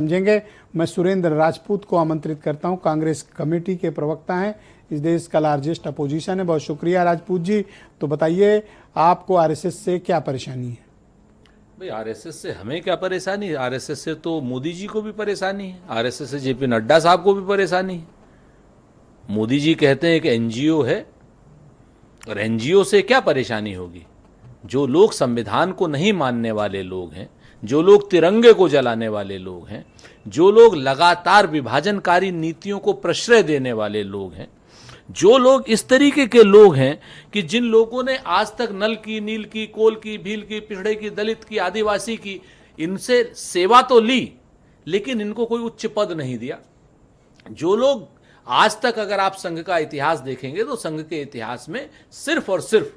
समझेंगे। मैं सुरेंद्र राजपूत को आमंत्रित करता हूं, कांग्रेस कमेटी के प्रवक्ता हैं, इस देश का लार्जेस्ट अपोजिशन है। बहुत शुक्रिया राजपूत जी। तो बताइए, आपको आरएसएस से क्या परेशानी है? भाई, आरएसएस से हमें क्या परेशानी? आरएसएस से तो मोदी जी को भी परेशानी है, आरएसएस से जेपी नड्डा साहब को भी परेशानी है। मोदी जी कहते हैं कि एनजीओ है, और एनजीओ से क्या परेशानी होगी? जो लोग संविधान को नहीं मानने वाले लोग हैं, जो लोग तिरंगे को जलाने वाले लोग हैं, जो लोग लगातार विभाजनकारी नीतियों को प्रश्रय देने वाले लोग हैं, जो लोग इस तरीके के लोग हैं कि जिन लोगों ने आज तक नल की, नील की, कोल की, भील की, पिछड़े की, दलित की, आदिवासी की, इनसे सेवा तो ली लेकिन इनको कोई उच्च पद नहीं दिया। जो लोग आज तक, अगर आप संघ का इतिहास देखेंगे तो संघ के इतिहास में सिर्फ और सिर्फ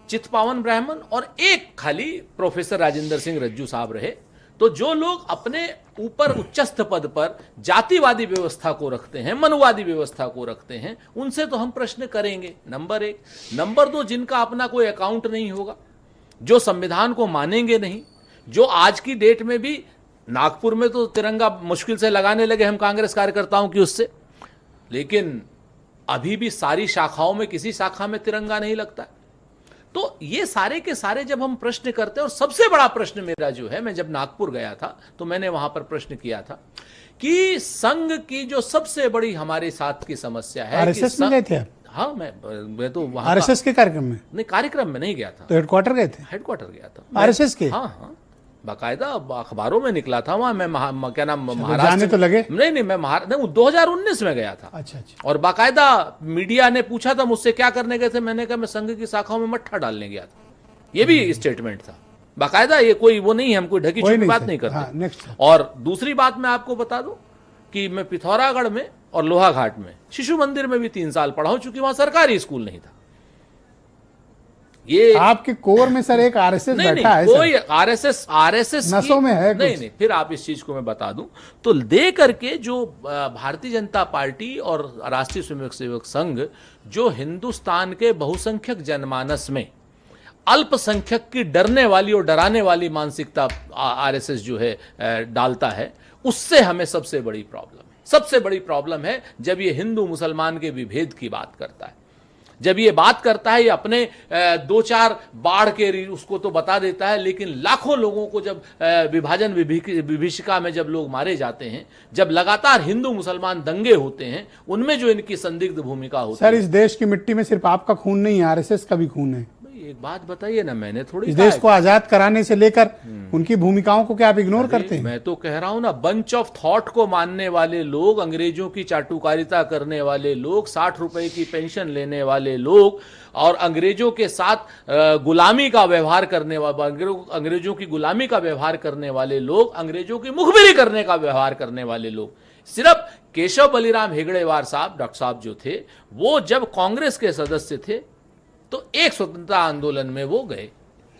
चितपावन ब्राह्मण और एक खाली प्रोफेसर राजेंद्र सिंह रज्जू साहब रहे। तो जो लोग अपने ऊपर उच्चस्थ पद पर जातिवादी व्यवस्था को रखते हैं, मनुवादी व्यवस्था को रखते हैं, उनसे तो हम प्रश्न करेंगे, नंबर एक। नंबर दो, जिनका अपना कोई अकाउंट नहीं होगा, जो संविधान को मानेंगे नहीं, जो आज की डेट में भी नागपुर में तो तिरंगा मुश्किल से लगाने लगे हम कांग्रेस कार्यकर्ताओं की उससे, लेकिन अभी भी सारी शाखाओं में किसी शाखा में तिरंगा नहीं लगता। तो ये सारे के सारे जब हम प्रश्न करते हैं, और सबसे बड़ा प्रश्न मेरा जो है, मैं जब नागपुर गया था तो मैंने वहां पर प्रश्न किया था कि संघ की जो सबसे बड़ी हमारे साथ की समस्या है। आरएसएस में गए थे आप? हाँ, मैं तो वहां आरएसएस के कार्यक्रम में नहीं, कार्यक्रम में नहीं गया था। तो हेडक्वार्टर गए थे? हेडक्वार्टर गया था आरएसएस के? हाँ हाँ, बाकायदा अखबारों में निकला था वहां। मैं क्या नाम, महाराष्ट्र जाने तो लगे? नहीं, मैं 2019 में गया था। अच्छा। और बाकायदा मीडिया ने पूछा था मुझसे क्या करने गए थे, मैंने कहा मैं संघ की शाखाओं में मट्ठा डालने गया था। ये भी स्टेटमेंट था बाकायदा, ये कोई वो नहीं है, हम कोई ढकी छुपी बात नहीं करते। हाँ, और दूसरी बात मैं आपको बता दूं कि मैं पिथौरागढ़ में और लोहाघाट में शिशु मंदिर में भी 3 साल पढ़ा हूं, चूंकि वहां सरकारी स्कूल नहीं था। ये आपके कोर में सर एक आरएसएस बैठा है? कोई आरएसएस नसों में है? नहीं, फिर आप इस चीज को मैं बता दूं तो दे करके जो भारतीय जनता पार्टी और राष्ट्रीय स्वयंसेवक संघ जो हिंदुस्तान के बहुसंख्यक जनमानस में अल्पसंख्यक की डरने वाली और डराने वाली मानसिकता आरएसएस जो है डालता है, उससे हमें सबसे बड़ी प्रॉब्लम है। सबसे बड़ी प्रॉब्लम है जब ये हिंदू मुसलमान के विभेद की बात करता है, जब ये बात करता है, ये अपने 2-4 बाढ़ के उसको तो बता देता है, लेकिन लाखों लोगों को जब विभाजन विभीषिका में जब लोग मारे जाते हैं, जब लगातार हिंदू मुसलमान दंगे होते हैं, उनमें जो इनकी संदिग्ध भूमिका होती है। सर, इस देश की मिट्टी में सिर्फ आपका खून नहीं है, आरएसएस का भी खून है। एक बात बताइए ना, मैंने थोड़ी इस देश को आजाद कराने से लेकर उनकी भूमिकाओं को क्या आप इग्नोर करते हैं? मैं तो कह रहा हूं ना, बंच ऑफ थॉट को मानने वाले लोग, अंग्रेजों की चाटुकारिता करने वाले लोग, 60 रुपए की पेंशन लेने वाले लोग, और अंग्रेजों के साथ गुलामी का व्यवहार करने वाले, अंग्रेजों की गुलामी का व्यवहार करने वाले लोग, अंग्रेजों की मुखबिरी करने का व्यवहार करने वाले लोग, सिर्फ केशव बलिराम हेगड़ेवार साहब, डॉक्टर साहब जो थे, वो जब कांग्रेस के सदस्य थे तो एक स्वतंत्रता आंदोलन में वो गए,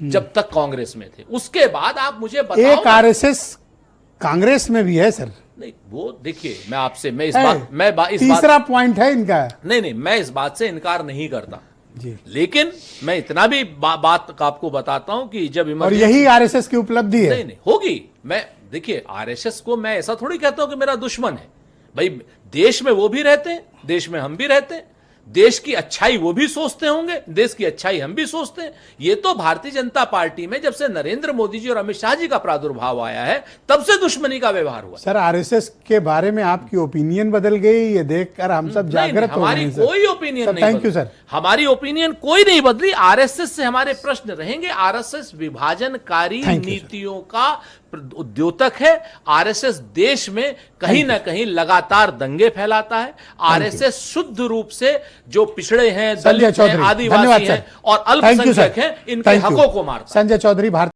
जब तक कांग्रेस में थे। उसके बाद आप मुझे बताओ, एक आरएसएस कांग्रेस में भी है सर? नहीं, वो देखिए, मैं आपसे तीसरा पॉइंट है इनका। नहीं, मैं इस बात से इनकार नहीं करता जी, लेकिन मैं इतना भी बात आपको बताता हूं कि जब और यही आरएसएस की उपलब्धि है। नहीं होगी। मैं देखिए, आरएसएस को मैं ऐसा थोड़ी कहता हूं कि मेरा दुश्मन है। भाई, देश में वो भी रहते हैं, देश में हम भी रहते हैं, देश की अच्छाई वो भी सोचते होंगे, देश की अच्छाई हम भी सोचते हैं। ये तो भारतीय जनता पार्टी में जब से नरेंद्र मोदी जी और अमित शाह जी का प्रादुर्भाव आया है, तब से दुश्मनी का व्यवहार हुआ। सर, आरएसएस के बारे में आपकी ओपिनियन बदल गई, ये देखकर हम सब जागृत हो गए। हमारी कोई ओपिनियन नहीं, थैंक यू सर। हमारी ओपिनियन कोई नहीं बदली। आरएसएस से हमारे प्रश्न रहेंगे। आरएसएस विभाजनकारी नीतियों का उद्योतक है। आरएसएस देश में कहीं ना कहीं लगातार दंगे फैलाता है। आरएसएस शुद्ध रूप से जो पिछड़े हैं, दलित हैं, आदिवासी हैं और अल्पसंख्यक हैं, इनके हकों को मारता है। संजय चौधरी, भारत